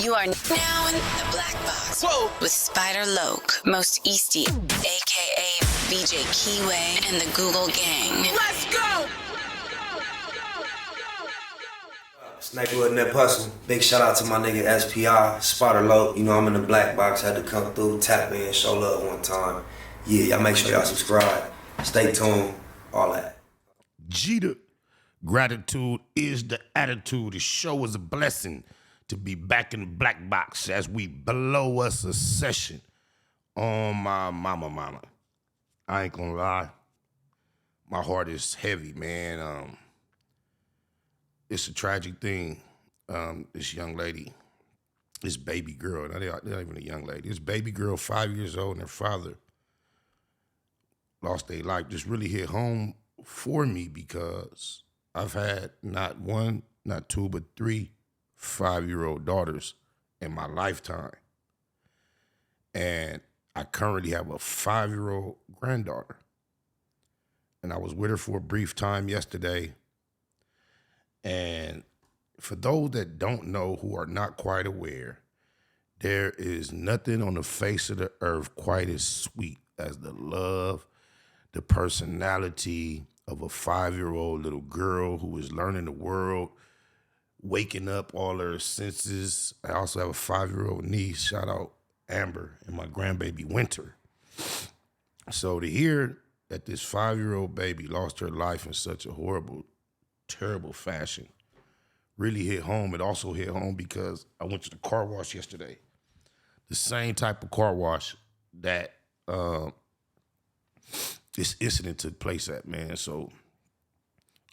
You are now in the Black Box. Whoa. With Spider Loke, Most Easty, a.k.a. VJ Keyway, and the Google Gang. Let's go! Snakewood Nip Hustle. Big shout out to my nigga SPI, Spider Loke. You know I'm in the Black Box, had to come through, tap in, show love one time. Yeah, y'all make sure y'all subscribe. Stay tuned, all that. Jeter, gratitude is the attitude. The show is a blessing to be back in the Black Box as we blow us a session on my mama. I ain't gonna lie, my heart is heavy, man. It's a tragic thing. This young lady, this baby girl, they're not even a young lady, this baby girl, 5 years old, and her father lost their life. Just really hit home for me because I've had not one, not two, but 3 5-year-old daughters in my lifetime. And I currently have a 5-year-old granddaughter. And I was with her for a brief time yesterday. And for those that don't know, who are not quite aware, there is nothing on the face of the earth quite as sweet as the love, the personality of a 5-year-old little girl who is learning the world, waking up all her senses. I also have a 5-year-old niece, shout out Amber, and my grandbaby Winter. So to hear that this 5-year-old baby lost her life in such a horrible, terrible fashion really hit home. It also hit home because I went to the car wash yesterday. The same type of car wash that this incident took place at, man. So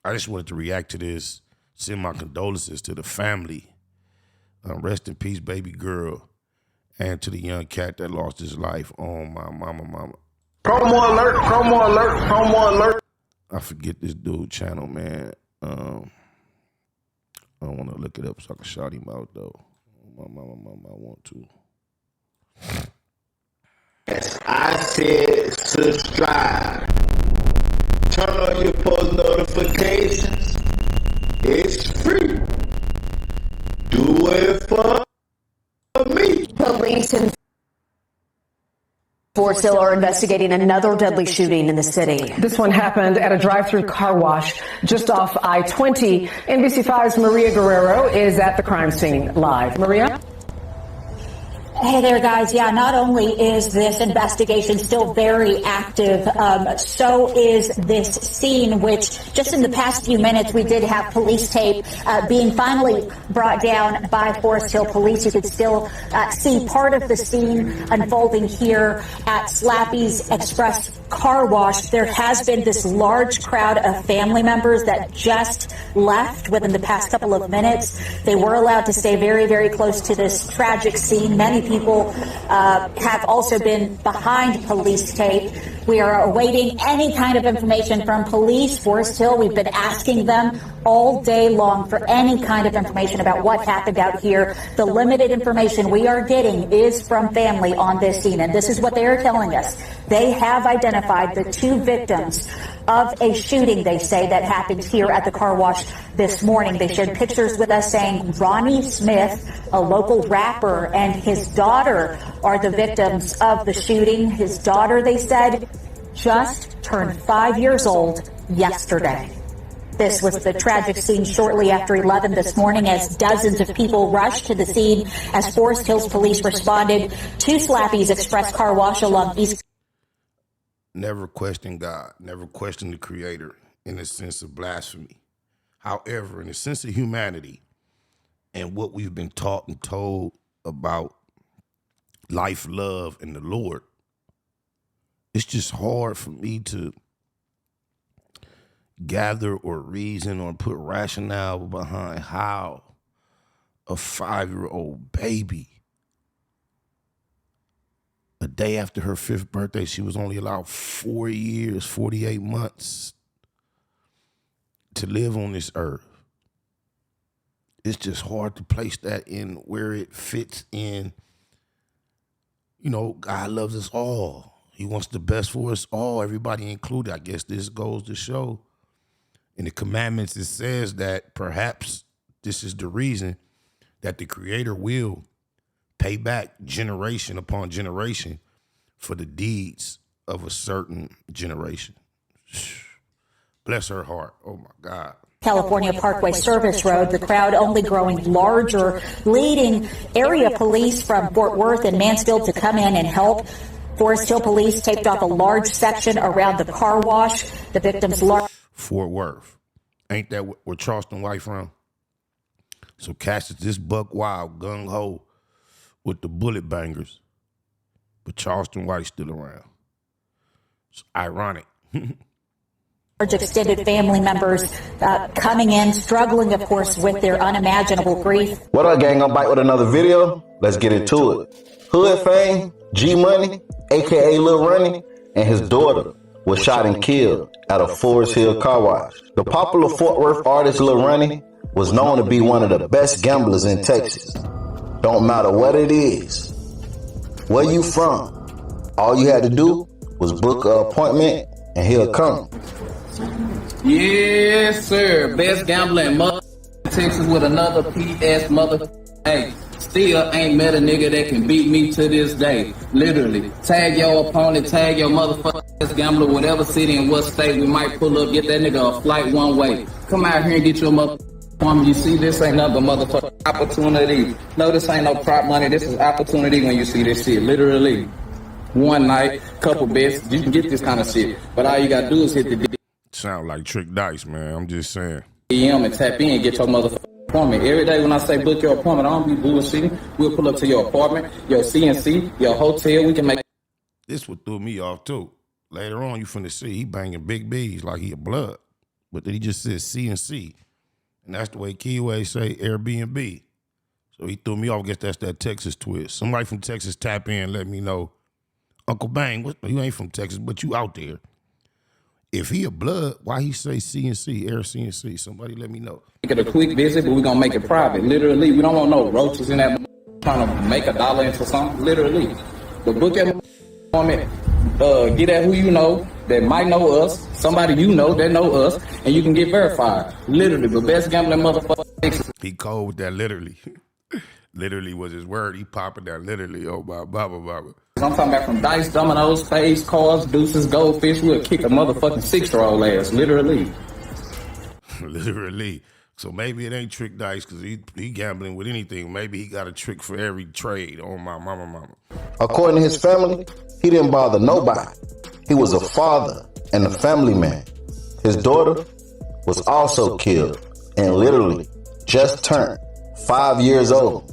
I just wanted to react to this, send my condolences to the family. Rest in peace, baby girl, and to the young cat that lost his life on my mama. Promo alert, promo alert, promo alert. I forget this dude channel, man. I want to look it up so I can shout him out, though. My mama, I want to. Yes, I said subscribe. Turn on your post notifications. It's free. Do it for me. Police in Fort Sill are investigating another deadly shooting in the city. This one happened at a drive-through car wash just off I-20. NBC5's Maria Guerrero is at the crime scene live. Maria? Hey there, guys. Yeah, not only is this investigation still very active, so is this scene, which just in the past few minutes we did have police tape being finally brought down by Forest Hill Police. You could still see part of the scene unfolding here at Slappy's Express Car Wash. There has been this large crowd of family members that just left within the past couple of minutes. They were allowed to stay very, very close to this tragic scene. Many people have also been behind police tape. We are awaiting any kind of information from police. Forest Hill, we've been asking them all day long for any kind of information about what happened out here. The limited information we are getting is from family on this scene, and this is what they are telling us. They have identified the 2 victims of a shooting, they say, that happened here at the car wash this morning. They shared pictures with us saying Ronnie Smith, a local rapper, and his daughter are the victims of the shooting. His daughter, they said, just turned 5 years old yesterday. This was the tragic scene shortly after 11 this morning as dozens of people rushed to the scene as Forest Hills police responded to Slappy's Express Car Wash along East. Never question God, never question the Creator in the sense of blasphemy. However, in the sense of humanity and what we've been taught and told about life, love, and the Lord, it's just hard for me to gather or reason or put rationale behind how a 5-year-old baby, a day after her 5th birthday, she was only allowed 4 years, 48 months to live on this earth. It's just hard to place that in where it fits in. You know, God loves us all. He wants the best for us all, everybody included. I guess this goes to show. In the commandments, it says that perhaps this is the reason that the Creator will pay back generation upon generation for the deeds of a certain generation. Bless her heart. Oh, my God. California Parkway Service Road, the crowd only growing larger, leading area police from Fort Worth and Mansfield to come in and help. Forest Hill police taped off a large section around the car wash. The victim's Fort Worth. Ain't that where Charleston White from? So Cassius, this buck wild, gung-ho with the bullet bangers. But Charleston White's still around. It's ironic. large extended family members coming in, struggling, of course, with their unimaginable grief. What up, gang? I'm back with another video. Let's get into it. Hood fame, Gvnned, a.k.a. Lil Ronnie, and his daughter was shot and killed at a Forest Hill car wash. The popular Fort Worth artist Lil Ronnie was known to be one of the best gamblers in Texas. Don't matter what it is, where you from, all you had to do was book an appointment and he'll come. Yes, sir. Best gambler in mother Texas with another PS mother. Hey, still ain't met a nigga that can beat me to this day. Literally. Tag your opponent, tag your motherfucking gambler, whatever city and what state we might pull up, get that nigga a flight one way. Come out here and get your motherfucking. You see, this ain't nothing but motherfucking opportunity. No, this ain't no prop money. This is opportunity when you see this shit. Literally. One night, couple bets, you can get this kind of shit. But all you gotta do is hit the Sound like trick dice, man. I'm just saying. DM and tap in and get your motherfucking appointment. Every day when I say book your appointment, I don't be bullshitting. We'll pull up to your apartment, your CNC, your hotel. We can make. This what threw me off too. Later on, you finna see he banging big B's like he a blood. But then he just says CNC. And that's the way Keyway say Airbnb. So he threw me off. I guess that's that Texas twist. Somebody from Texas tap in and let me know. Uncle Bang, you ain't from Texas, but you out there. If he a blood, why he say CNC, Air CNC? Somebody let me know. Make it a quick visit, but we're going to make it private. Literally, we don't want no roaches in that trying to make $1 into something. Literally. But book your appointment, get at who you know that might know us, somebody you know that know us, and you can get verified. Literally, the best gambling motherfucker. He cold with that literally. Literally was his word. He popping that literally. Oh, blah. I'm talking about from dice, dominoes, spades, cards, deuces, goldfish. We'll kick a motherfucking 6-year-old ass. Literally. Literally. So maybe it ain't trick dice because he gambling with anything. Maybe he got a trick for every trade. Oh, my mama. According to his family, he didn't bother nobody. He was a father and a family man. His daughter was also killed and literally just turned 5 years old.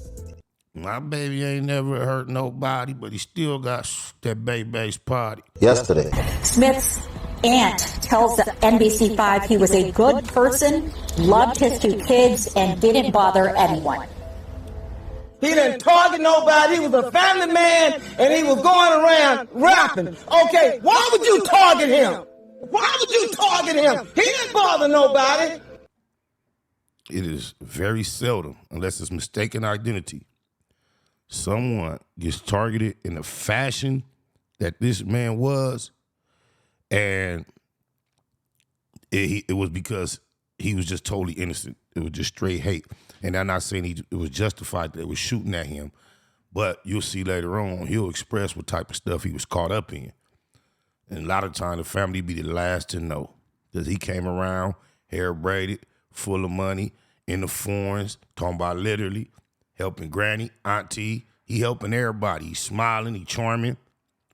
My baby ain't never hurt nobody, but he still got that baby's party. Yesterday. Smith's aunt tells NBC5 he was a good person, loved his 2 kids, and didn't bother anyone. He didn't target nobody. He was a family man, and he was going around rapping. Okay, why would you target him? Why would you target him? He didn't bother nobody. It is very seldom, unless it's mistaken identity, someone gets targeted in the fashion that this man was, and it was because he was just totally innocent. It was just straight hate. And I'm not saying it was justified that they were shooting at him, but you'll see later on, he'll express what type of stuff he was caught up in. And a lot of times, the family be the last to know, because he came around, hair braided, full of money, in the foreigns, talking about literally, helping granny, auntie. He helping everybody. He's smiling. He charming.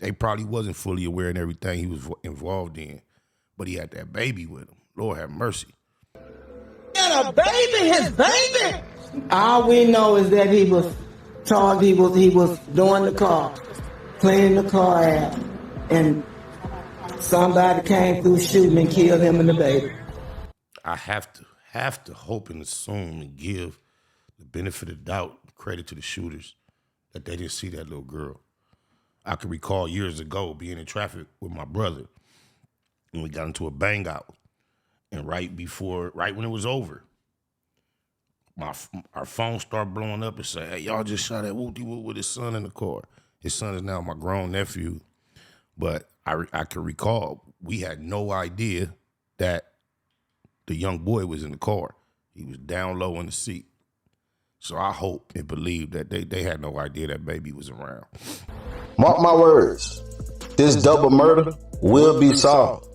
They probably wasn't fully aware of everything he was involved in, but he had that baby with him. Lord have mercy. And a baby, his baby. All we know is that he was doing the car, cleaning the car out, and somebody came through shooting and killed him and the baby. I have to hope and assume and give the benefit of doubt, credit to the shooters, that they didn't see that little girl. I can recall years ago being in traffic with my brother, and we got into a bang out. And right when it was over, our phone started blowing up and said, "Hey, y'all just shot at Wooty-Woo with his son in the car." His son is now my grown nephew. But I can recall we had no idea that the young boy was in the car. He was down low in the seat. So I hope and believe that they had no idea that baby was around. Mark my words, this double murder will be solved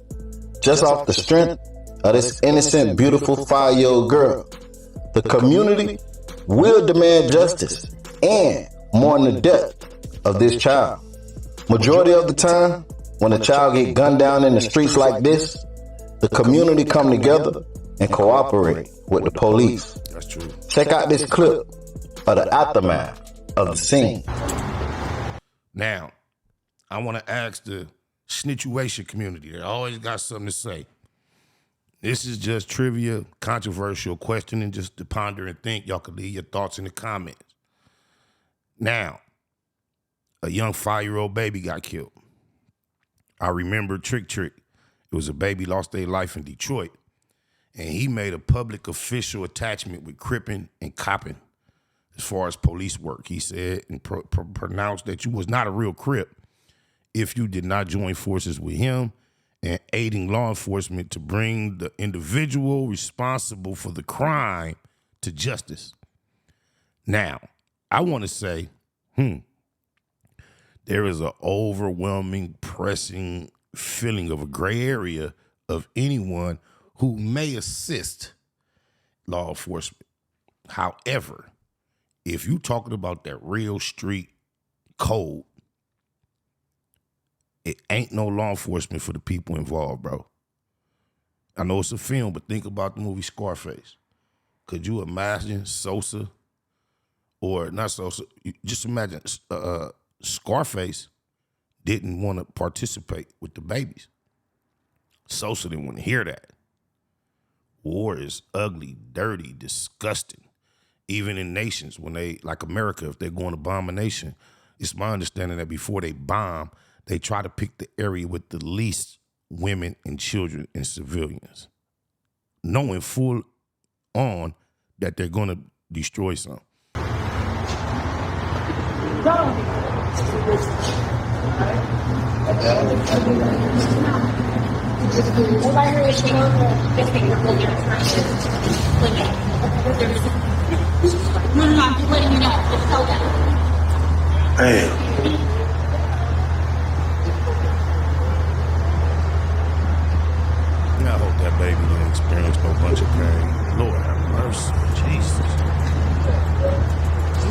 just off the strength of this innocent, beautiful 5-year-old girl. The community will demand justice and mourn the death of this child. Majority of the time, when a child get gunned down in the streets like this, the community come together and cooperate with the police. That's true. Check out this clip of the aftermath of the scene. Now, I want to ask the snitchuation community. They always got something to say. This is just trivia, controversial questioning, just to ponder and think. Y'all can leave your thoughts in the comments. Now, a young 5-year-old baby got killed. I remember Trick. It was a baby lost their life in Detroit. And he made a public official attachment with Crippin and Coppin as far as police work. He said and pronounced that you was not a real Crip if you did not join forces with him and aiding law enforcement to bring the individual responsible for the crime to justice. Now, I want to say, there is an overwhelming, pressing feeling of a gray area of anyone who may assist law enforcement. However, if you talking about that real street code, it ain't no law enforcement for the people involved, bro. I know it's a film, but think about the movie Scarface. Could you imagine Sosa, or not Sosa, just imagine Scarface didn't want to participate with the babies. Sosa didn't want to hear that. War is ugly, dirty, disgusting. Even in nations, when they, like America, if they're going to bomb a nation, it's my understanding that before they bomb, they try to pick the area with the least women and children and civilians, knowing full on that they're going to destroy something. I hope that baby didn't experience no bunch of pain. Lord have mercy. Jesus.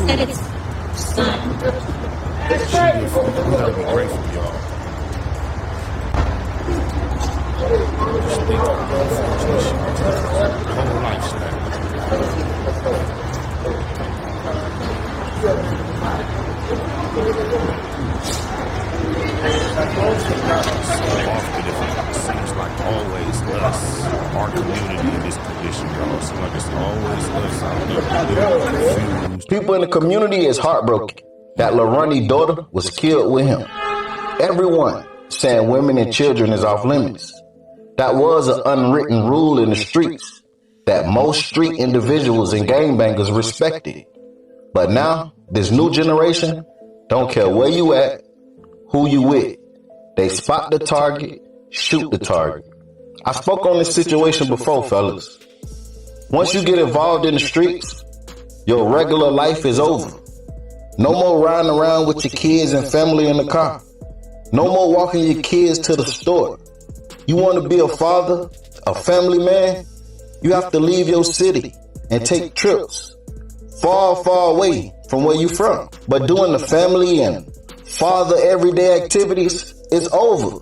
Said it's son. We gotta be grateful, y'all. Just think about the whole lifestyle. So often, it seems like always us, our community in this condition, y'all. Seems like it's always us out there confused. People in the community is heartbroken that Ronnie's daughter was killed with him. Everyone saying women and children is off limits. That was an unwritten rule in the streets that most street individuals and gangbangers respected. But now, this new generation don't care where you at, who you with. They spot the target, shoot the target. I spoke on this situation before, fellas. Once you get involved in the streets, your regular life is over. No more riding around with your kids and family in the car. No more walking your kids to the store. You want to be a father, a family man? You have to leave your city and take trips far, far away from where you from. But doing the family and father everyday activities is over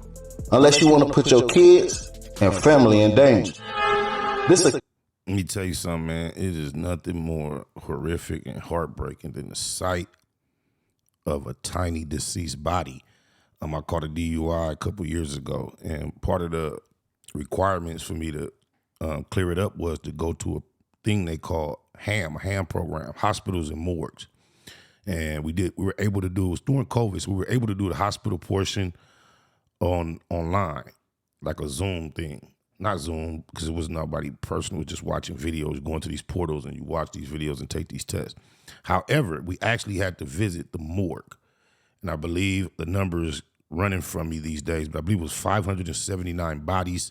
unless you want to put your kids and family in danger. Let me tell you something, man. It is nothing more horrific and heartbreaking than the sight of a tiny deceased body. I caught a DUI a couple years ago, and part of the requirements for me to clear it up was to go to a thing they call a ham program, hospitals and morgues. And we were able to do, it was during COVID, so we were able to do the hospital portion online, like a Zoom thing. Not Zoom, because it was nobody personal, it was just watching videos, going to these portals, and you watch these videos and take these tests. However, we actually had to visit the morgue. And I believe the number is running from me these days, but I believe it was 579 bodies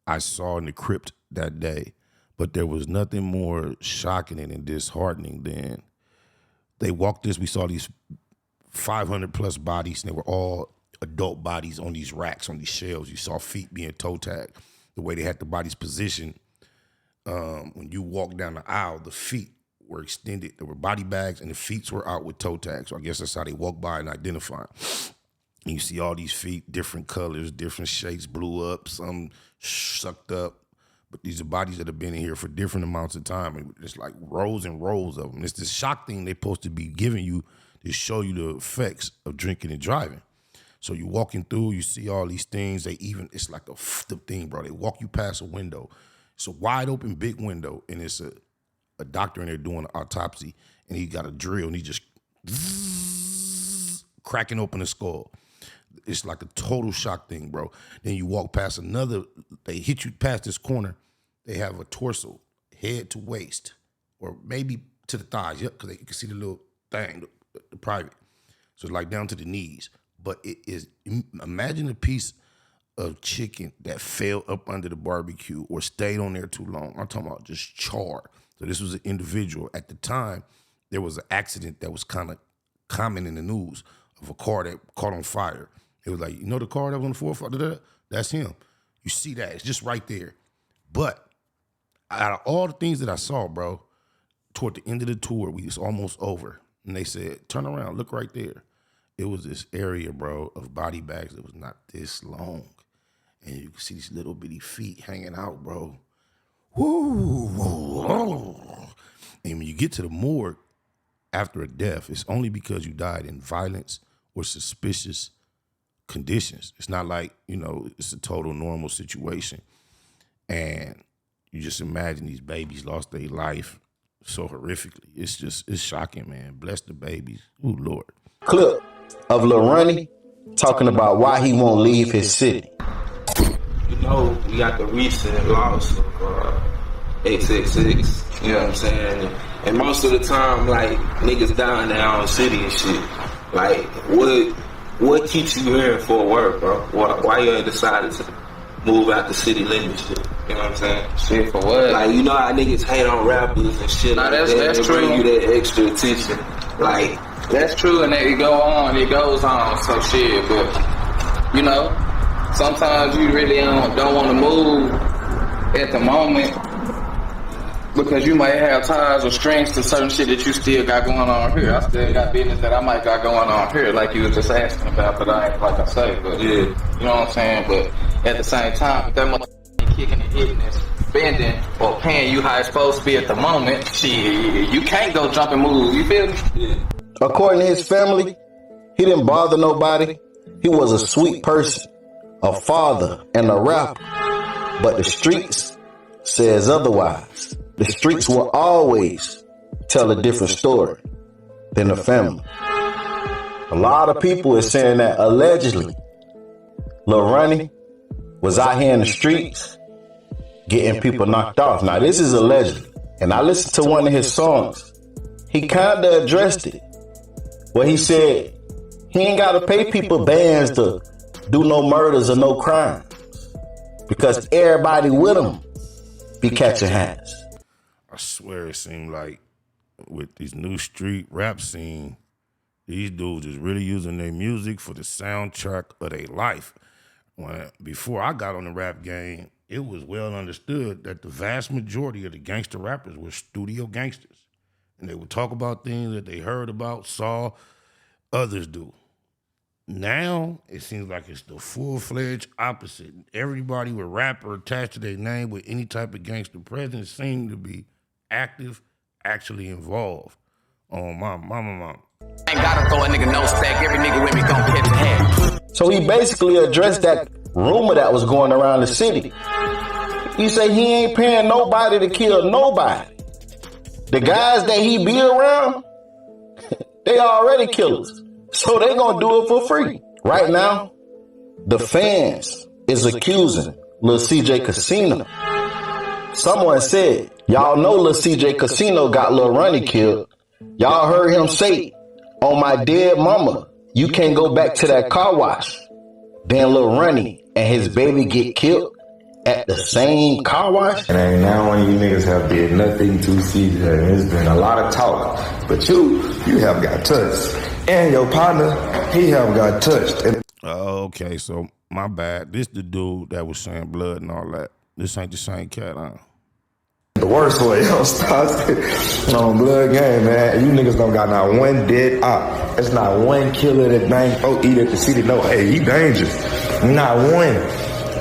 I saw in the crypt that day. But there was nothing more shocking and disheartening than they walked this. We saw these 500 plus bodies, and they were all adult bodies on these racks, on these shelves. You saw feet being toe tagged. The way they had the bodies positioned, when you walk down the aisle, the feet were extended. There were body bags, and the feet were out with toe tags. So I guess that's how they walk by and identify. And you see all these feet, different colors, different shapes, blew up, some sucked up. But these are bodies that have been in here for different amounts of time. And it's like rows and rows of them. It's this shock thing they're supposed to be giving you to show you the effects of drinking and driving. So you walking through, you see all these things. It's like a thing, bro. They walk you past a window. It's a wide open, big window. And it's a doctor in there doing an autopsy. And he got a drill and he just cracking open the skull. It's like a total shock thing, bro. Then you walk past another, they hit you past this corner. They have a torso, head to waist, or maybe to the thighs. Yep, because you can see the little thing, the private. So like down to the knees. But it is, imagine a piece of chicken that fell up under the barbecue or stayed on there too long. I'm talking about just charred. So this was an individual. At the time, there was an accident that was kind of common in the news of a car that caught on fire. It was like, you know the car that was on the forefront? That's him. You see that. It's just right there. But out of all the things that I saw, bro, toward the end of the tour, we was almost over. And they said, turn around, look right there. It was this area, bro, of body bags that was not this long. And you can see these little bitty feet hanging out, bro. Woo! And when you get to the morgue after a death, it's only because you died in violence or suspicious conditions. It's not like, it's a total normal situation. And you just imagine these babies lost their life so horrifically. It's shocking, man. Bless the babies. Ooh, Lord. Clip of Lil Ronnie talking about why he won't leave his city. We got the recent loss of 866, you know what I'm saying? And most of the time, like, niggas die in their own city and shit. Like, what keeps you here for work, bro? Why you ain't decided to move out the city limits shit? You know what I'm saying? Shit for what? Like, you know how niggas hate on rappers and shit. Nah, like that's true. Bring you that extra attention. Like, that's true, and it goes on, so shit, but, sometimes you really don't want to move at the moment because you might have ties or strings to certain shit that you still got going on here. I still got business that I might got going on here, like you was just asking about, but I ain't like I say, but yeah, you know what I'm saying? But at the same time, if that motherfucker kicking and hitting and spending or paying you how it's supposed to be at the moment, shit, you can't go jump and move, you feel me? Yeah. According to his family, he didn't bother nobody. He was a sweet person, a father, and a rapper. But the streets says otherwise. The streets will always tell a different story than the family. A lot of people are saying that allegedly Lil Ronnie was out here in the streets getting people knocked off. Now this is allegedly. And I listened to one of his songs. He kind of addressed it. Where he said he ain't got to pay people bands to do no murders or no crimes because everybody with him be catching hands. I swear it seemed like with these new street rap scene, these dudes is really using their music for the soundtrack of their life. Before I got on the rap game, it was well understood that the vast majority of the gangster rappers were studio gangsters. And they would talk about things that they heard about, saw others do. Now, it seems like it's the full-fledged opposite. Everybody with rapper attached to their name with any type of gangster presence seem to be active, actually involved. Oh, mama. Ain't gotta throw a nigga no stack. Every nigga with me gon' catch a hand. So he basically addressed that rumor that was going around the city. He said he ain't paying nobody to kill nobody. The guys that he be around, they already killers. So they gonna do it for free. Right now, the fans is accusing Lil CJ Casino. Someone said, y'all know Lil CJ Casino got Lil Ronnie killed. Y'all heard him say, on my dead mama, you can't go back to that car wash. Then Lil Ronnie and his baby get killed at the same car wash? And ain't now one of you niggas have did nothing to see that. It's been a lot of talk, but you have got touched. And your partner, he have got touched. Okay, so my bad. This the dude that was saying blood and all that. This ain't the same cat, huh? The worst way, yo, stop on Blood Game, man. You niggas don't got not one dead op. There's not one killer that bang folk eat at the city. No, hey, he dangerous. Not one.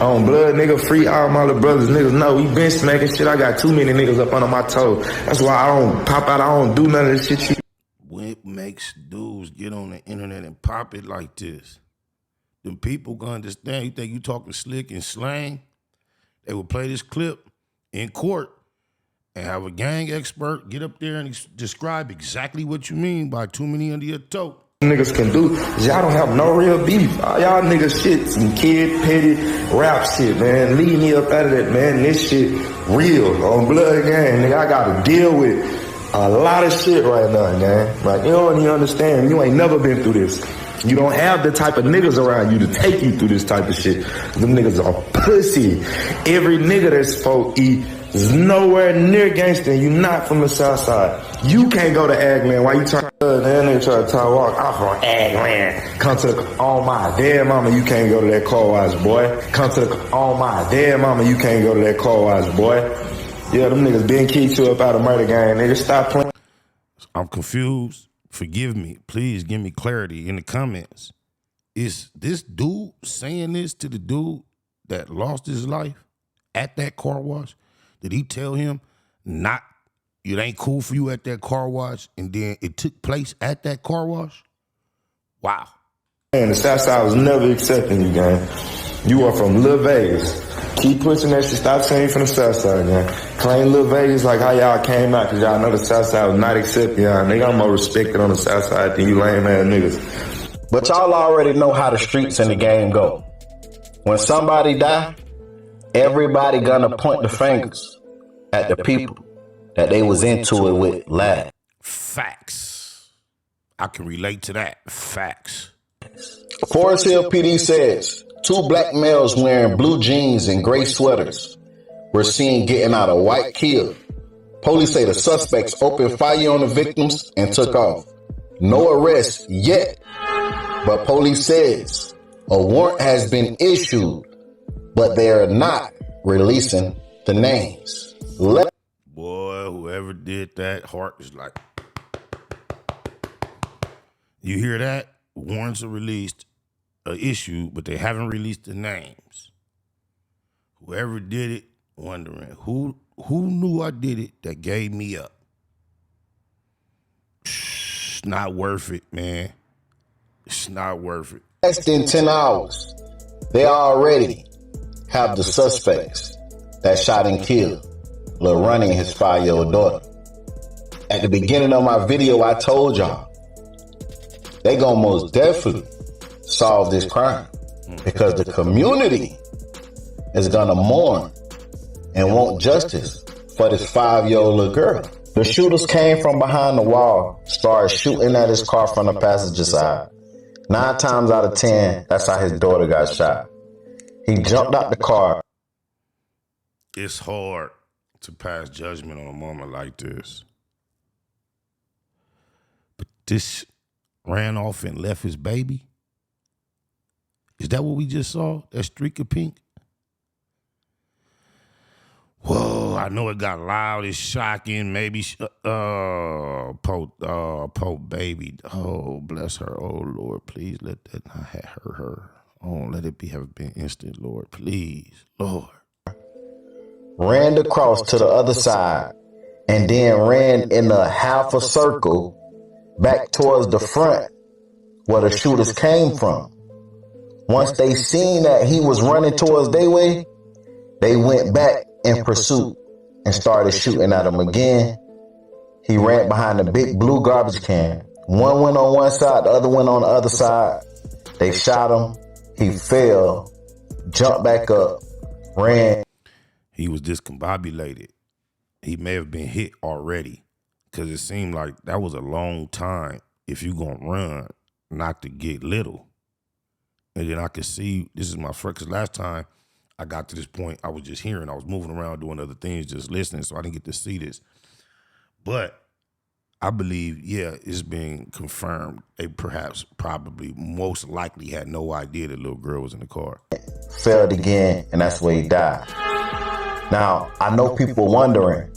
On Blood, nigga, free all my little brothers, niggas. No, we been smacking shit. I got too many niggas up under my toe. That's why I don't pop out. I don't do none of this shit. What makes dudes get on the internet and pop it like this? Them people gonna understand. You think you talking slick and slang? They will play this clip in court and have a gang expert get up there and describe exactly what you mean by too many under your toe. Niggas can do, y'all don't have no real beef. Y'all niggas shit, some kid petty rap shit, man. Leave me up out of that, man. This shit real on Blood Gang, nigga. I gotta deal with a lot of shit right now, man. Like, you don't even understand. You ain't never been through this. You don't have the type of niggas around you to take you through this type of shit. Them niggas are pussy. Every nigga that's supposed to eat is nowhere near gangster. You not from the south side. You can't go to Agland. Why you trying to nigga try to walk? I'm from Agland. Come to the, oh my dead mama, you can't go to that car wash, boy. Come to the, oh my dead mama, you can't go to that car wash, boy. Yeah, them niggas been kicked you up out of murder gang. Nigga, stop playing. I'm confused. Forgive me. Please give me clarity in the comments. Is this dude saying this to the dude that lost his life at that car wash? Did he tell him not, it ain't cool for you at that car wash, and then it took place at that car wash? Wow. Man, the south side was never accepting you, gang. You are from Lil Vegas. Keep pushing that shit. Stop saying from the south side, man. Claim Lil Vegas like how y'all came out, because y'all know the south side was not accepting y'all. They got more respected on the south side than you lame ass niggas. But y'all already know how the streets and the game go. When somebody die, everybody gonna point the fingers at the people that they was into it with last. Facts. I can relate to that. Facts. Forest Hill PD says 2 black males wearing blue jeans and gray sweaters were seen getting out a white Kia. Police say the suspects opened fire on the victims and took off. No arrests yet, but police says a warrant has been issued, but they are not releasing the names. Boy, whoever did that, heart is like, you hear that? Warrants are released, issued, but they haven't released the names. Whoever did it, wondering who knew I did it that gave me up. It's not worth it, man. It's not worth it. Less than 10 hours, they already have the suspects that shot and killed Lil Ronnie and his 5-year-old daughter. At the beginning of my video, I told y'all they gonna most definitely solve this crime because the community is gonna mourn and want justice for this 5-year-old little girl. The shooters came from behind the wall, started shooting at his car from the passenger side. 9 times out of 10, that's how his daughter got shot. He jumped out the car. It's hard to pass judgment on a moment like this. But this ran off and left his baby? Is that what we just saw? That streak of pink? Whoa, I know it got loud, it's shocking, maybe, Pope baby, oh, bless her, oh, Lord, please let that not have her. Oh, let it have been instant, Lord, please, Lord. Ran across to the other side and then ran in a half a circle back towards the front where the shooters came from. Once they seen that he was running towards their way, they went back in pursuit and started shooting at him again. He ran behind the big blue garbage can. One went on one side, the other went on the other side. They shot him. He fell, jumped back up, ran. He was discombobulated. He may have been hit already because it seemed like that was a long time if you gonna run, not to get little. And then I could see, this is my first, because last time I got to this point, I was just hearing. I was moving around doing other things, just listening, so I didn't get to see this. But I believe, yeah, it's been confirmed. They probably, most likely had no idea the little girl was in the car. Failed again, and that's where he died. Now, I know people wondering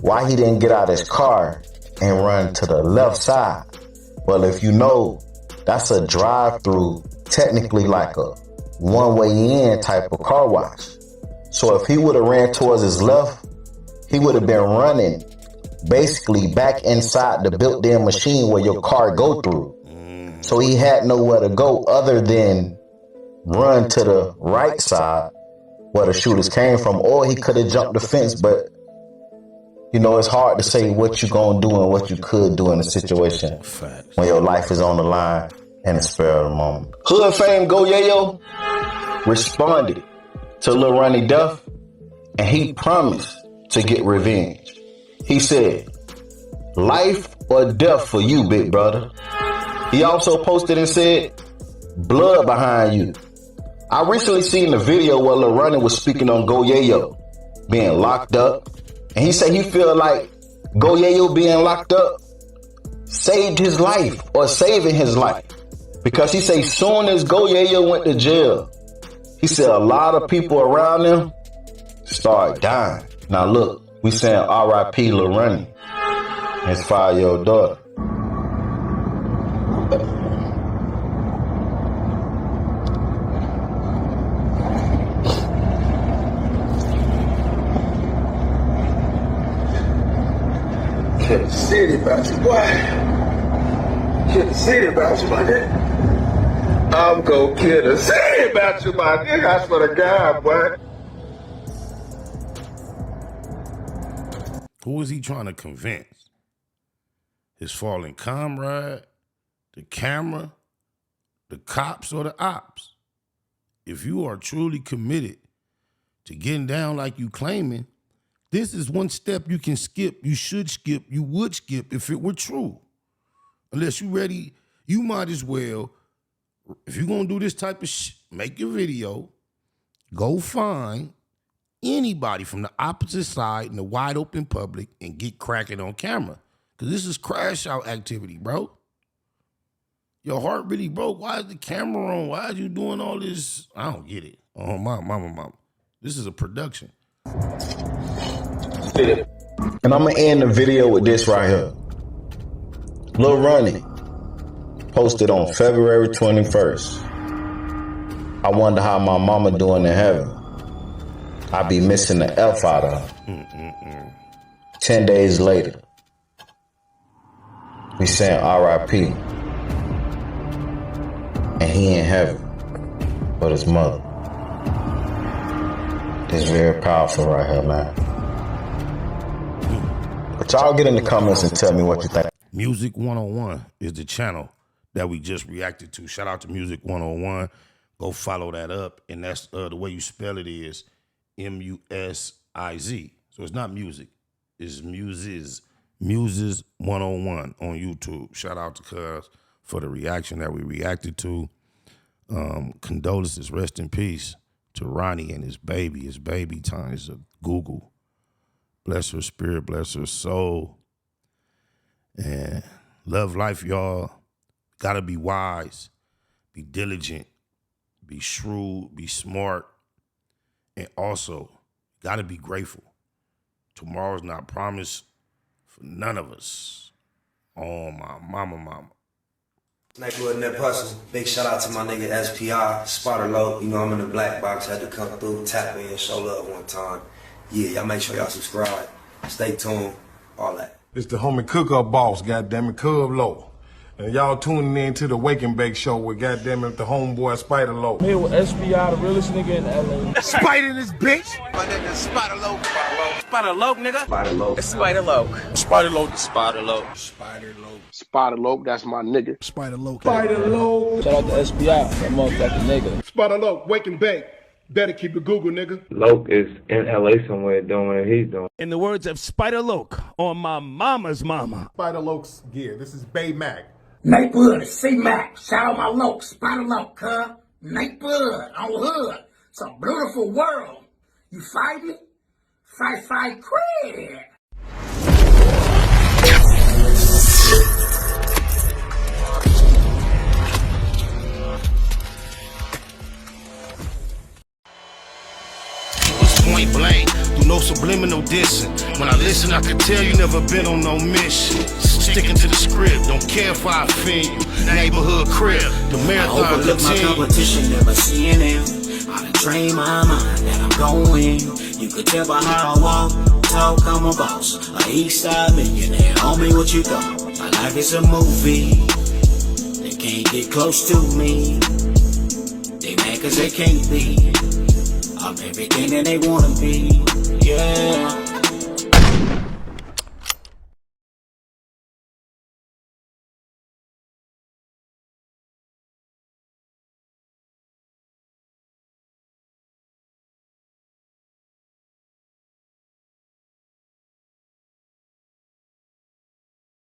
why he didn't get out his car and run to the left side. Well, if you know, that's a drive-through, technically like a one-way in type of car wash. So if he would have ran towards his left, he would have been running basically back inside the built-in machine where your car go through. So he had nowhere to go other than run to the right side where the shooters came from, or he could have jumped the fence. But you know, it's hard to say what you gonna do and what you could do in a situation when your life is on the line and it's spur of the moment. Hood fame Go Yayo responded to Lil Ronnie death, and he promised to get revenge. He said, "Life or death for you, big brother." He also posted and said, "Blood behind you." I recently seen a video where Lil Ronnie was speaking on Go Yayo being locked up, and he said he feel like Go Yayo being locked up saved his life or saving his life, because he say soon as Go Yayo went to jail, he said a lot of people around him start dying. Now look, we saying R.I.P. Lil Ronnie, his 5-year-old daughter. Kill the city about you, boy. Kill the city about you, my nigga. I'm gonna kill the city about you, my nigga. I swear to God, boy. Who is he trying to convince? His fallen comrade, the camera, the cops, or the ops? If you are truly committed to getting down like you claiming, this is one step you can skip, you should skip, you would skip if it were true. Unless you ready, you might as well, if you're gonna do this type of make your video, go find anybody from the opposite side in the wide open public and get cracking on camera. Because this is crash out activity, bro. Your heart really broke. Why is the camera on? Why are you doing all this? I don't get it. Oh, mama. This is a production. And I'm gonna end the video with this right here. Lil Ronnie posted on February 21st. "I wonder how my mama doing in heaven. I be missing the F out of her." 10 days later, we saying R.I.P. And he in heaven with his mother. It's very powerful right here, man. But y'all get in the comments and tell me what you think. Music 101 is the channel that we just reacted to. Shout out to Music 101. Go follow that up. And that's the way you spell it is M-U-S-I-Z. So it's not music. It's Muses. Muses 101 on YouTube. Shout out to Cuz for the reaction that we reacted to. Condolences, rest in peace to Ronnie and his baby time. It's a Google. Bless her spirit, bless her soul. And love life, y'all. Gotta be wise, be diligent, be shrewd, be smart, and also gotta be grateful. Tomorrow's not promised for none of us. Oh, my mama. Gvnned Hustle. Big shout out to my nigga SPI, Spotter Low. You know I'm in the black box, had to come through, tap in, show love one time. Yeah, y'all make sure y'all subscribe. Stay tuned, all that. It's the homie cook-up boss, goddammit, Cub Low. And y'all tuning in to the Wake and Bake Show with goddammit the homeboy Spider Low. Here with SPI, the realest nigga in LA. Spider this bitch! My nigga Spider Low. Spider Low, nigga. Spider Low. It's Spider Low. Spider Low. Spider Low. Spider Low. Spider Low, that's my nigga. Spider Low. Spider Low. Shout out to SPI, that motherfucking nigga. Spider Low, Wake and Bake. Better keep it Google, nigga. Loke is in LA somewhere doing what he's doing. In the words of Spider Loke on my mama's mama. Spider Loke's gear. This is Bay Mac. Nate Blood, C-Mac. Shout out my Loke. Spider Loke, cuz. Nate Blood on Hood. It's a beautiful world. You fight me? Fight, quit. Point blank, do no subliminal dissing. When I listen, I can tell you never been on no mission. Sticking to the script, don't care if I offend you. Neighborhood crib, the marathon I overlook my competition, never seeing them. I done train my mind that I'm going. You could tell by how I walk, talk, I'm a boss. A east side millionaire, homie, what you thought? My life is a movie. They can't get close to me. They mad cause they can't be. I'm everything that they wanna be, yeah.